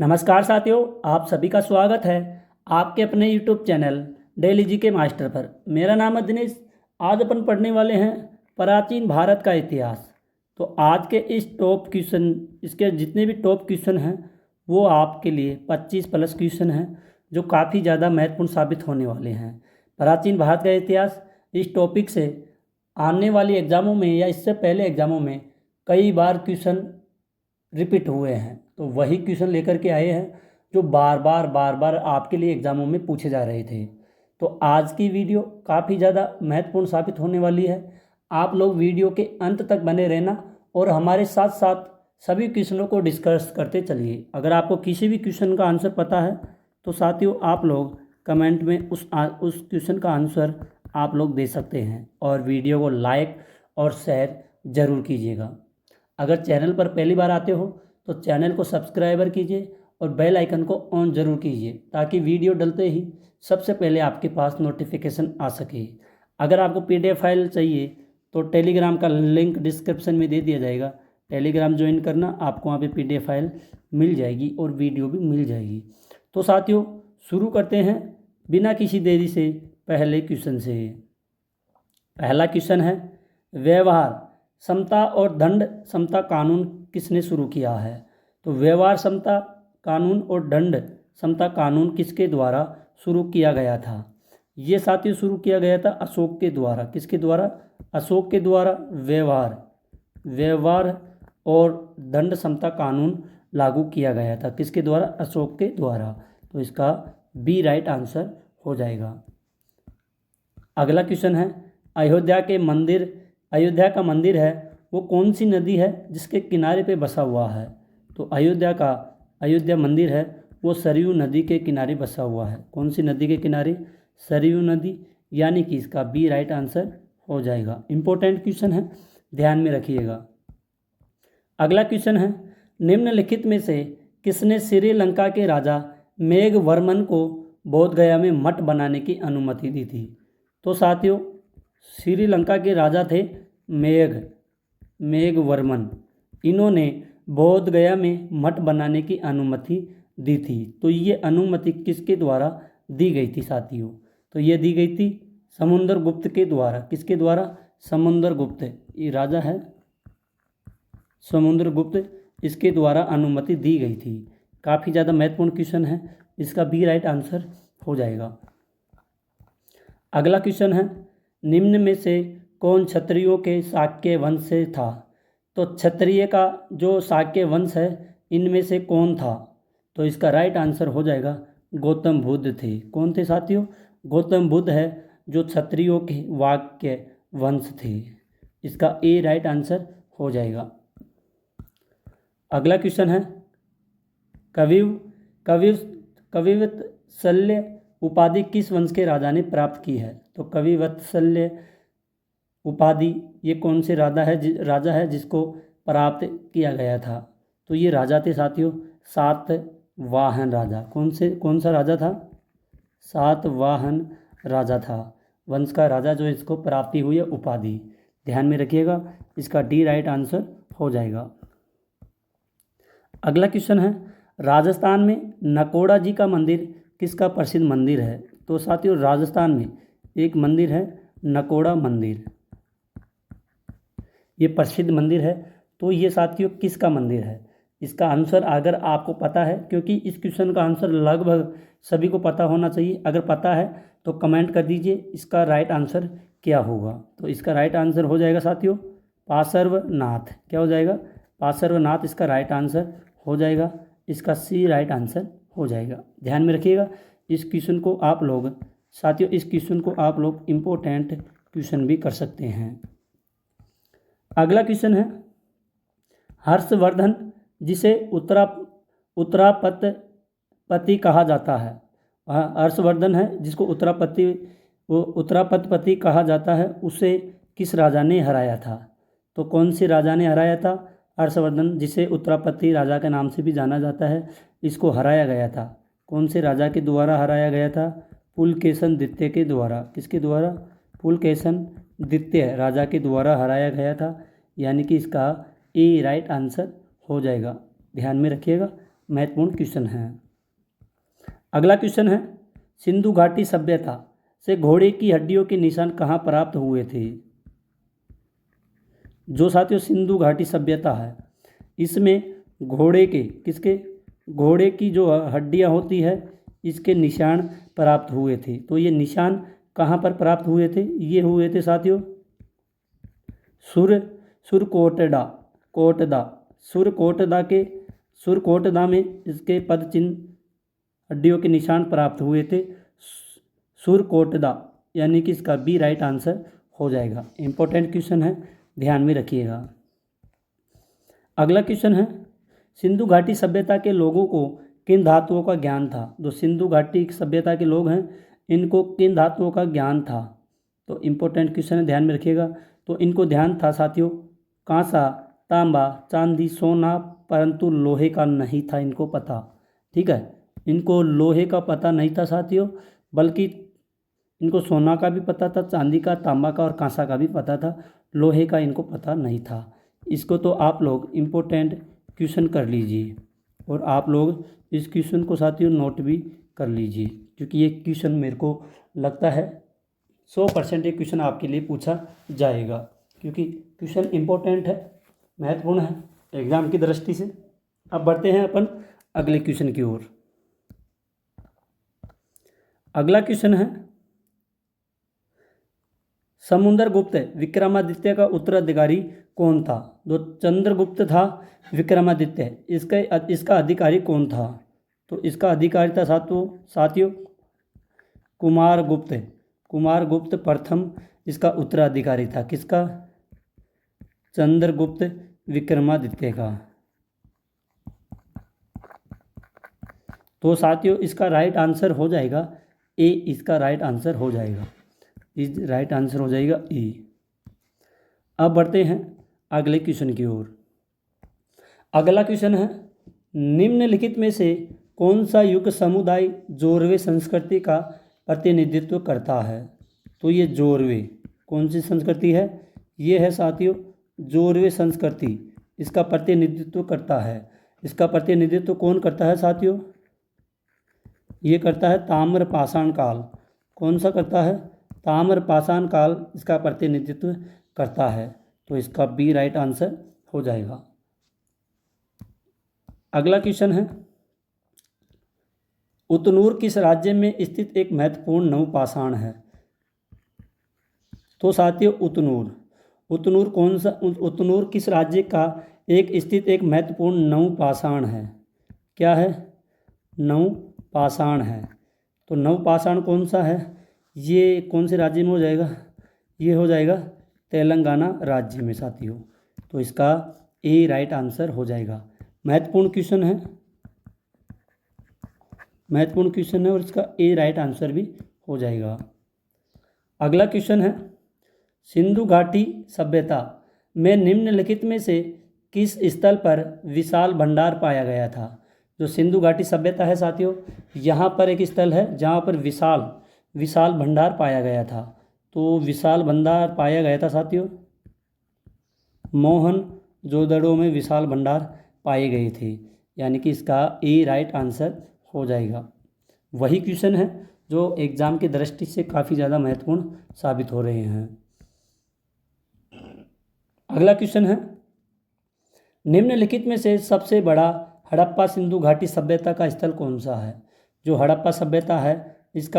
नमस्कार साथियों, आप सभी का स्वागत है आपके अपने YouTube channel daily GK master पर। मेरा नाम है दिनेश। आज अपन पढ़ने वाले हैं प्राचीन भारत का इतिहास। तो आज के इस टॉप क्वेश्चन, इसके जितने भी टॉप क्वेश्चन हैं वो आपके लिए 25 प्लस क्वेश्चन हैं जो काफ़ी ज़्यादा महत्वपूर्ण साबित होने वाले हैं। प्राचीन भारत का इतिहास इस टॉपिक से आने वाली एग्ज़ामों में या इससे पहले एग्ज़ामों में कई बार क्वेश्चन रिपीट हुए हैं। तो वही क्वेश्चन लेकर के आए हैं जो बार बार आपके लिए एग्ज़ामों में पूछे जा रहे थे। तो आज की वीडियो काफ़ी ज़्यादा महत्वपूर्ण साबित होने वाली है। आप लोग वीडियो के अंत तक बने रहना और हमारे साथ साथ सभी क्वेश्चनों को डिस्कस करते चलिए। अगर आपको किसी भी क्वेश्चन का आंसर पता है तो साथियों आप लोग कमेंट में उस क्वेश्चन का आंसर आप लोग दे सकते हैं और वीडियो को लाइक और शेयर ज़रूर कीजिएगा। अगर चैनल पर पहली बार आते हो तो चैनल को सब्सक्राइबर कीजिए और बेल आइकन को ऑन ज़रूर कीजिए ताकि वीडियो डलते ही सबसे पहले आपके पास नोटिफिकेशन आ सके। अगर आपको पीडीएफ फाइल चाहिए तो टेलीग्राम का लिंक डिस्क्रिप्शन में दे दिया जाएगा। टेलीग्राम ज्वाइन करना, आपको वहाँ पे पीडीएफ फाइल मिल जाएगी और वीडियो भी मिल जाएगी। तो साथियों शुरू करते हैं बिना किसी देरी से पहले क्वेश्चन से। पहला क्वेश्चन है, व्यवहार समता और दंड समता कानून किसने शुरू किया है? तो व्यवहार समता कानून और दंड समता कानून किसके द्वारा शुरू किया गया था? ये साथियों शुरू किया गया था अशोक के द्वारा। किसके द्वारा? अशोक के द्वारा व्यवहार और दंड समता कानून लागू किया गया था। किसके द्वारा? अशोक के द्वारा। तो इसका बी राइट आंसर हो जाएगा। अगला क्वेश्चन है, अयोध्या का मंदिर है वो कौन सी नदी है जिसके किनारे पे बसा हुआ है? तो अयोध्या मंदिर है वो सरयू नदी के किनारे बसा हुआ है। कौन सी नदी के किनारे? सरयू नदी, यानी कि इसका बी राइट आंसर हो जाएगा। इम्पोर्टेंट क्वेश्चन है, ध्यान में रखिएगा। अगला क्वेश्चन है, निम्नलिखित में से किसने श्रीलंका के राजा मेघवर्मन को बोधगया में मठ बनाने की अनुमति दी थी? तो साथियों श्रीलंका के राजा थे मेघवर्मन। इन्होंने बोधगया में मठ बनाने की अनुमति दी थी। तो ये अनुमति किसके द्वारा दी गई थी साथियों? तो ये दी गई थी समुद्रगुप्त के द्वारा। किसके द्वारा? समुद्रगुप्त, ये राजा है समुद्रगुप्त, इसके द्वारा अनुमति दी गई थी। काफ़ी ज़्यादा महत्वपूर्ण क्वेश्चन है, इसका बी राइट आंसर हो जाएगा। अगला क्वेश्चन है, निम्न में से कौन क्षत्रियों के शाक्य वंश से था? तो क्षत्रिय का जो शाक्य वंश है इनमें से कौन था? तो इसका राइट आंसर हो जाएगा गौतम बुद्ध थे। कौन थे साथियों? गौतम बुद्ध है जो क्षत्रियों के वाक्य वंश थे। इसका ए राइट आंसर हो जाएगा। अगला क्वेश्चन है, कविवत्सल्य उपाधि किस वंश के राजा ने प्राप्त की है? तो कविवत्सल्य उपाधि ये कौन से राजा है जिसको प्राप्त किया गया था? तो ये राजा थे साथियों सातवाहन राजा। कौन सा राजा था? सातवाहन राजा था वंश का राजा जो इसको प्राप्ति हुई है उपाधि। ध्यान में रखिएगा, इसका डी राइट आंसर हो जाएगा। अगला क्वेश्चन है, राजस्थान में नकोड़ा जी का मंदिर किसका प्रसिद्ध मंदिर है? तो साथियों राजस्थान में एक मंदिर है नकोड़ा मंदिर, ये प्रसिद्ध मंदिर है। तो ये साथियों किसका मंदिर है? इसका आंसर अगर आपको पता है, क्योंकि इस क्वेश्चन का आंसर लगभग सभी को पता होना चाहिए, अगर पता है तो कमेंट कर दीजिए इसका राइट आंसर क्या होगा। तो इसका राइट आंसर हो जाएगा साथियों पार्श्वनाथ। क्या हो जाएगा? पार्श्वनाथ इसका राइट आंसर हो जाएगा। इसका सी राइट आंसर हो जाएगा। ध्यान में रखिएगा, इस क्वेश्चन को आप लोग साथियों इम्पोर्टेंट क्वेश्चन भी कर सकते हैं। अगला क्वेश्चन है, हर्षवर्धन जिसे उत्तरापति कहा जाता है। हर्षवर्धन है जिसको उत्तरापति कहा जाता है, उसे किस राजा ने हराया था? तो कौन से राजा ने हराया था? हर्षवर्धन जिसे उत्तरापति राजा के नाम से भी जाना जाता है, इसको हराया गया था। कौन से राजा के द्वारा हराया गया था? पुलकेशन द्वितीय के द्वारा। किसके द्वारा? पुलकेशन द्वितीय राजा के द्वारा हराया गया था, यानी कि इसका ए राइट आंसर हो जाएगा। ध्यान में रखिएगा, महत्वपूर्ण क्वेश्चन है। अगला क्वेश्चन है, सिंधु घाटी सभ्यता से घोड़े की हड्डियों के निशान कहाँ प्राप्त हुए थे। जो साथियों सिंधु घाटी सभ्यता है इसमें घोड़े के घोड़े की जो हड्डियाँ होती है इसके निशान प्राप्त हुए थे। तो ये निशान कहाँ पर प्राप्त हुए थे, ये हुए थे साथियों सुरकोटदा में इसके पद चिन्ह हड्डियों के निशान प्राप्त हुए थे। सुरकोटदा यानी कि इसका बी राइट आंसर हो जाएगा। इंपॉर्टेंट क्वेश्चन है, ध्यान में रखिएगा। अगला क्वेश्चन है, सिंधु घाटी सभ्यता के लोगों को किन धातुओं का ज्ञान था। जो सिंधु घाटी सभ्यता के लोग हैं इनको किन धातुओं का ज्ञान था। तो इंपॉर्टेंट क्वेश्चन है, ध्यान में रखिएगा। तो इनको ध्यान था साथियों कांसा, तांबा, चांदी, सोना, परंतु लोहे का नहीं था इनको पता। ठीक है, इनको लोहे का पता नहीं था साथियों, बल्कि इनको सोना का भी पता था, चांदी का, तांबा का और कांसा का भी पता था, लोहे का इनको पता नहीं था। इसको तो आप लोग इम्पोर्टेंट क्वेश्चन कर लीजिए और आप लोग इस क्वेश्चन को साथियों नोट भी कर लीजिए, क्योंकि ये क्वेश्चन मेरे को लगता है 100% ये क्वेश्चन आपके लिए पूछा जाएगा, क्योंकि क्वेश्चन इम्पोर्टेंट है, महत्वपूर्ण है एग्ज़ाम की दृष्टि से। अब बढ़ते हैं अपन अगले क्वेश्चन की ओर। अगला क्वेश्चन है, समुद्रगुप्त विक्रमादित्य का उत्तराधिकारी कौन था। जो चंद्रगुप्त था विक्रमादित्य, इसका अधिकारी कौन था। तो इसका अधिकारी था साथियों कुमारगुप्त प्रथम इसका उत्तराधिकारी था। किसका, चंद्रगुप्त विक्रमादित्य का। तो साथियों इसका राइट आंसर हो जाएगा ए, इसका राइट आंसर हो जाएगा राइट आंसर हो जाएगा ए। अब बढ़ते हैं अगले क्वेश्चन की ओर। अगला क्वेश्चन है, निम्नलिखित में से कौन सा युग समुदाय जोरवे संस्कृति का प्रतिनिधित्व करता है। तो ये जोरवे कौन सी संस्कृति है, ये है साथियों जोरवे संस्कृति, इसका प्रतिनिधित्व करता है। इसका प्रतिनिधित्व कौन करता है साथियों, ये करता है ताम्रपाषाण काल। कौन सा करता है, ताम्रपाषाण काल इसका प्रतिनिधित्व करता है। तो इसका बी राइट आंसर हो जाएगा। अगला क्वेश्चन है, उतनूर किस राज्य में स्थित एक महत्वपूर्ण नवपाषाण है। तो साथियों उतनूर किस राज्य का एक स्थित एक महत्वपूर्ण नवपाषाण है। क्या है, नवपाषाण है। तो नवपाषाण कौन सा है, ये कौन से राज्य में हो जाएगा, ये हो जाएगा तेलंगाना राज्य में साथियों। तो इसका ए राइट आंसर हो जाएगा। महत्वपूर्ण क्वेश्चन है और इसका ए राइट आंसर भी हो जाएगा। अगला क्वेश्चन है, सिंधु घाटी सभ्यता में निम्नलिखित में से किस स्थल पर विशाल भंडार पाया गया था। जो सिंधु घाटी सभ्यता है साथियों, यहाँ पर एक स्थल है जहाँ पर विशाल भंडार पाया गया था। तो विशाल भंडार पाया गया था साथियों मोहनजोदड़ो में विशाल भंडार पाए गए थे, यानी कि इसका ए राइट आंसर हो जाएगा। वही क्वेश्चन है जो एग्ज़ाम की दृष्टि से काफ़ी ज़्यादा महत्वपूर्ण साबित हो रहे हैं। अगला क्वेश्चन है, निम्नलिखित में से सबसे बड़ा हड़प्पा सिंधु घाटी सभ्यता का स्थल कौन सा है। जो हड़प्पा सभ्यता है इस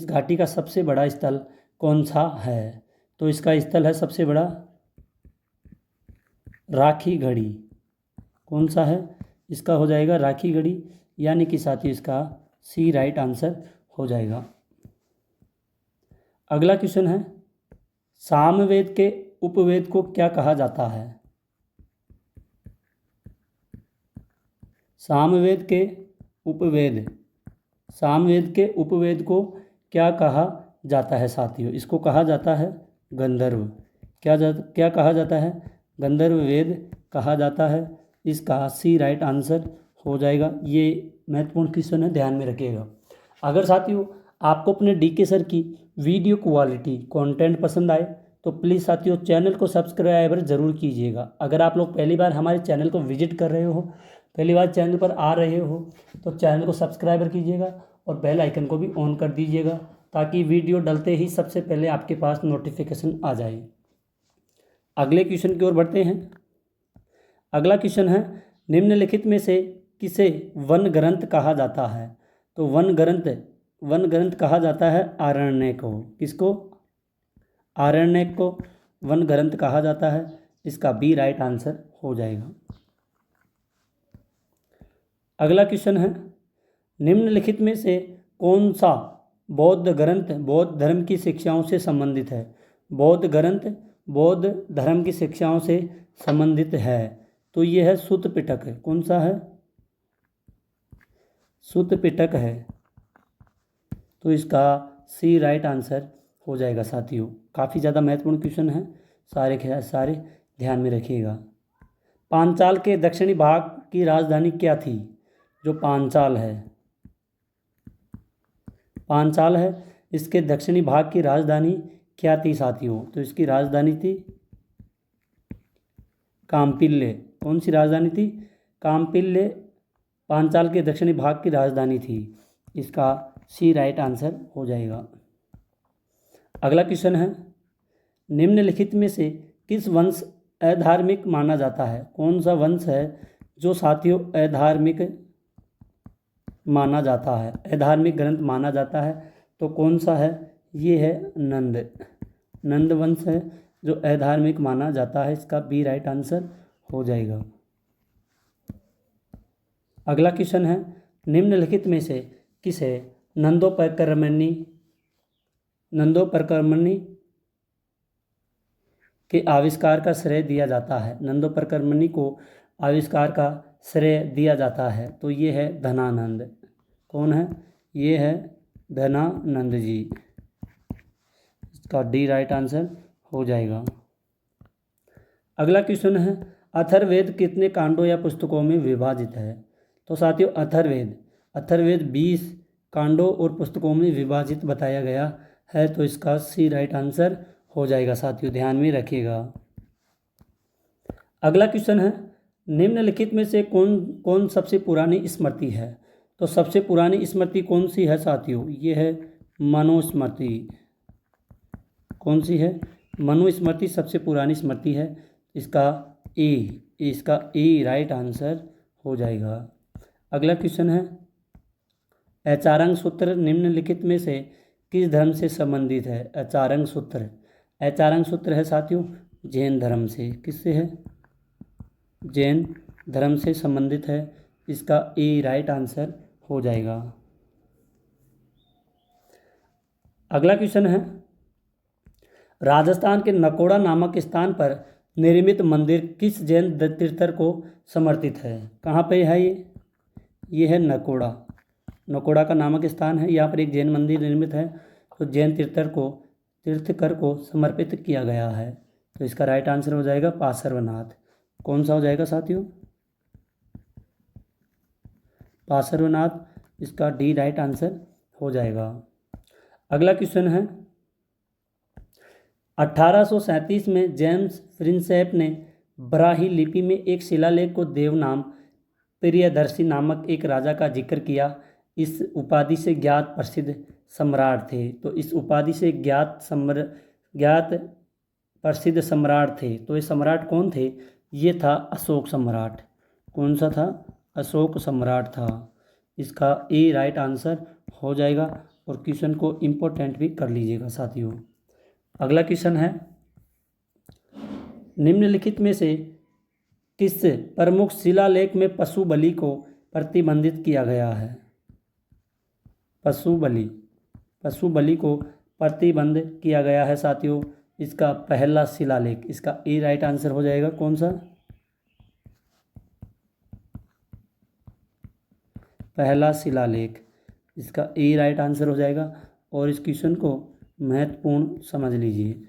घाटी का सबसे बड़ा स्थल कौन सा है। तो इसका स्थल है सबसे बड़ा राखी गढ़ी। कौन सा है, इसका हो जाएगा राखी गढ़ी, यानी कि साथियों इसका सी राइट आंसर हो जाएगा। अगला क्वेश्चन है, सामवेद के उपवेद को क्या कहा जाता है। सामवेद के उपवेद को क्या कहा जाता है साथियों। इसको कहा जाता है गंधर्व। क्या कहा जाता है, गंधर्व वेद कहा जाता है। इसका सी राइट आंसर हो जाएगा। ये महत्वपूर्ण क्वेश्चन है, ध्यान में रखिएगा। अगर साथियों आपको अपने डीके सर की वीडियो क्वालिटी कंटेंट पसंद आए तो प्लीज़ साथियों चैनल को सब्सक्राइबर ज़रूर कीजिएगा। अगर आप लोग पहली बार हमारे चैनल को विजिट कर रहे हो, पहली बार चैनल पर आ रहे हो, तो चैनल को सब्सक्राइबर कीजिएगा और बेल आइकन को भी ऑन कर दीजिएगा ताकि वीडियो डलते ही सबसे पहले आपके पास नोटिफिकेशन आ जाए। अगले क्वेश्चन की ओर बढ़ते हैं। अगला क्वेश्चन है, निम्नलिखित में से किसे वन ग्रंथ कहा जाता है? तो वन ग्रंथ कहा जाता है आरण्यक को। किसको? आरण्यक को वन ग्रंथ कहा जाता है। इसका बी राइट आंसर हो जाएगा। अगला क्वेश्चन है, निम्नलिखित में से कौन सा बौद्ध ग्रंथ बौद्ध धर्म की शिक्षाओं से संबंधित है? बौद्ध ग्रंथ बौद्ध धर्म की शिक्षाओं से संबंधित है। तो ये है सुत्त पिटक है। कौन सा है? सुत्त पिटक है। तो इसका सी राइट आंसर हो जाएगा साथियों। काफ़ी ज़्यादा महत्वपूर्ण क्वेश्चन है, सारे ध्यान में रखिएगा। पांचाल के दक्षिणी भाग की राजधानी क्या थी? जो पांचाल है इसके दक्षिणी भाग की राजधानी क्या थी साथियों? तो इसकी राजधानी थी काम्पिल्य। कौन सी राजधानी थी? काम्पिल्य पांचाल के दक्षिणी भाग की राजधानी थी। इसका सी राइट आंसर हो जाएगा। अगला क्वेश्चन है, निम्नलिखित में से किस वंश अधार्मिक माना जाता है? कौन सा वंश है जो साथियों अधार्मिक माना जाता है, अधार्मिक ग्रंथ माना जाता है? तो कौन सा है? ये है नंद वंश है जो अधार्मिक माना जाता है। इसका बी राइट आंसर हो जाएगा। अगला क्वेश्चन है, निम्नलिखित में से किसे नंदोपकर्मणी के आविष्कार का श्रेय दिया जाता है? नंदोपकर्मणी को आविष्कार का श्रेय दिया जाता है। तो ये है धनानंद। कौन है? ये है धनानंद जी। इसका डी राइट आंसर हो जाएगा। अगला क्वेश्चन है, अथर्ववेद कितने कांडों या पुस्तकों में विभाजित है? तो साथियों अथर्ववेद 20 कांडों और पुस्तकों में विभाजित बताया गया है। तो इसका सी राइट आंसर हो जाएगा साथियों, ध्यान में रखिएगा। अगला क्वेश्चन है, निम्नलिखित में से कौन सबसे पुरानी स्मृति है? तो सबसे पुरानी स्मृति कौन सी है साथियों? ये है मनुस्मृति। कौन सी है? मनुस्मृति सबसे पुरानी स्मृति है। इसका ए राइट आंसर हो जाएगा। अगला क्वेश्चन है, एचारंग सूत्र निम्नलिखित में से किस धर्म से संबंधित है? एचारंग सूत्र है साथियों जैन धर्म से। किससे है? जैन धर्म से संबंधित है। इसका ए राइट आंसर हो जाएगा। अगला क्वेश्चन है, राजस्थान के नकोड़ा नामक स्थान पर निर्मित मंदिर किस जैन तीर्थंकर को समर्पित है? कहाँ पे है ये? ये है नकोड़ा का नामक स्थान है। यहाँ पर एक जैन मंदिर निर्मित है, तो जैन तीर्थंकर को समर्पित किया गया है। तो इसका राइट आंसर हो जाएगा पार्श्वनाथ। कौन सा हो जाएगा साथियों? पार्श्वनाथ। इसका डी राइट आंसर हो जाएगा। अगला क्वेश्चन है, 1837 में जेम्स प्रिंसेप ने ब्राही लिपि में एक शिलालेख को देवनाम प्रियदर्शी नामक एक राजा का जिक्र किया। इस उपाधि से ज्ञात प्रसिद्ध सम्राट थे। तो इस उपाधि से ज्ञात प्रसिद्ध सम्राट थे। तो ये सम्राट कौन थे? ये था अशोक सम्राट। कौन सा था? अशोक सम्राट था। इसका ए राइट आंसर हो जाएगा और क्वेश्चन को इम्पोर्टेंट भी कर लीजिएगा साथियों। अगला क्वेश्चन है, निम्नलिखित में से किस प्रमुख शिलालेख में पशु बलि को प्रतिबंधित किया गया है? पशु बलि को प्रतिबंध किया गया है साथियों। इसका पहला शिलालेख। इसका ए राइट आंसर हो जाएगा। कौन सा? पहला शिलालेख। इसका ए राइट आंसर हो जाएगा और इस क्वेश्चन को महत्वपूर्ण समझ लीजिए।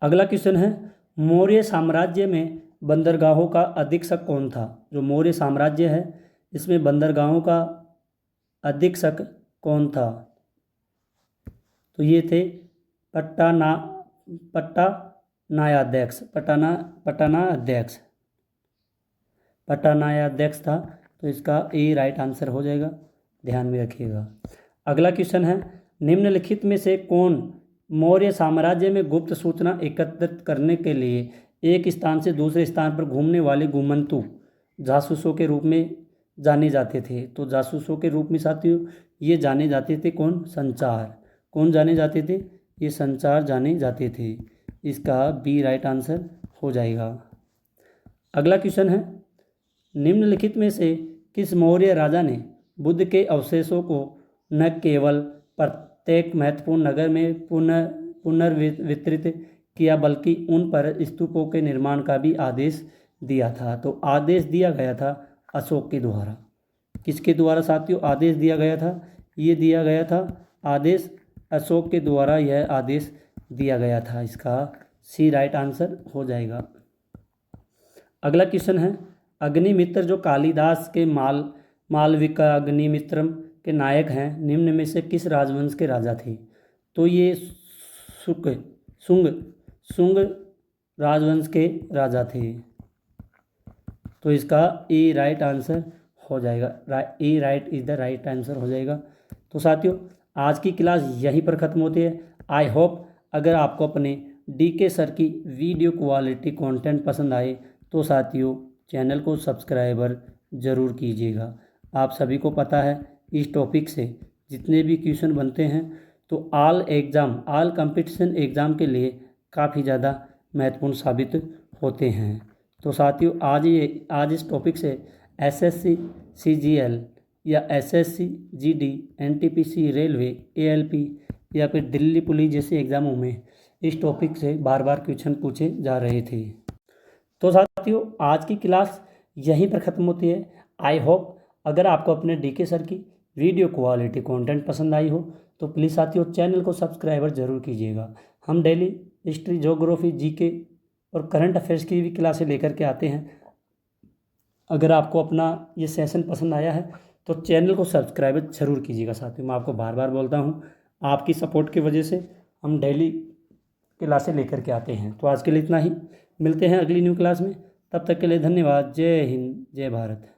अगला क्वेश्चन है, मौर्य साम्राज्य में बंदरगाहों का अधीक्षक कौन था? जो मौर्य साम्राज्य है इसमें बंदरगाहों का अधीक्षक कौन था? तो ये थे पट्टाना पट्टानायध्यक्ष पट्टानायध्यक्ष था। तो इसका ए राइट आंसर हो जाएगा, ध्यान में रखिएगा। अगला क्वेश्चन है, निम्नलिखित में से कौन मौर्य साम्राज्य में गुप्त सूचना एकत्रित करने के लिए एक स्थान से दूसरे स्थान पर घूमने वाले घुमंतु जासूसों के रूप में जाने जाते थे? तो जासूसों के रूप में साथियों ये जाने जाते थे कौन? संचार। कौन जाने जाते थे? ये संचार जाने जाते थे। इसका बी राइट आंसर हो जाएगा। अगला क्वेश्चन है, निम्नलिखित में से किस मौर्य राजा ने बुद्ध के अवशेषों को न केवल प्रत्येक महत्वपूर्ण नगर में पुनर्वितरित किया बल्कि उन पर स्तूपों के निर्माण का भी आदेश दिया था? तो आदेश दिया गया था अशोक के द्वारा। किसके द्वारा साथियों आदेश दिया गया था? ये दिया गया था आदेश अशोक के द्वारा, यह आदेश दिया गया था। इसका सी राइट आंसर हो जाएगा। अगला क्वेश्चन है, अग्निमित्र जो कालिदास के मालविका अग्निमित्रम के नायक हैं, निम्न में से किस राजवंश के राजा थे? तो ये शुंग राजवंश के राजा थे। तो इसका ए राइट आंसर हो जाएगा। A right is the right answer हो जाएगा। तो साथियों आज की क्लास यहीं पर ख़त्म होती है। आई होप अगर आपको अपने डीके सर की वीडियो क्वालिटी कंटेंट पसंद आए तो साथियों चैनल को सब्सक्राइबर ज़रूर कीजिएगा। आप सभी को पता है इस टॉपिक से जितने भी क्वेश्चन बनते हैं तो ऑल कंपटीशन एग्ज़ाम के लिए काफ़ी ज़्यादा महत्वपूर्ण साबित होते हैं। तो साथियों आज इस टॉपिक से एसएससी सीजीएल या SSC GD NTPC railway ALP या फिर दिल्ली पुलिस जैसे एग्ज़ामों में इस टॉपिक से बार बार क्वेश्चन पूछे जा रहे थे। तो साथियों आज की क्लास यहीं पर ख़त्म होती है। आई होप अगर आपको अपने डीके सर की वीडियो क्वालिटी कंटेंट पसंद आई हो तो प्लीज़ साथियों चैनल को सब्सक्राइबर ज़रूर कीजिएगा। हम डेली हिस्ट्री, ज्योग्राफी, जीके और करंट अफेयर्स की भी क्लासें लेकर के आते हैं। अगर आपको अपना ये सेशन पसंद आया है तो चैनल को सब्सक्राइब ज़रूर कीजिएगा। साथियों मैं आपको बार बार बोलता हूँ आपकी सपोर्ट की वजह से हम डेली क्लासें लेकर के आते हैं। तो आज के लिए इतना ही, मिलते हैं अगली न्यू क्लास में। तब तक के लिए धन्यवाद। जय हिंद, जय भारत।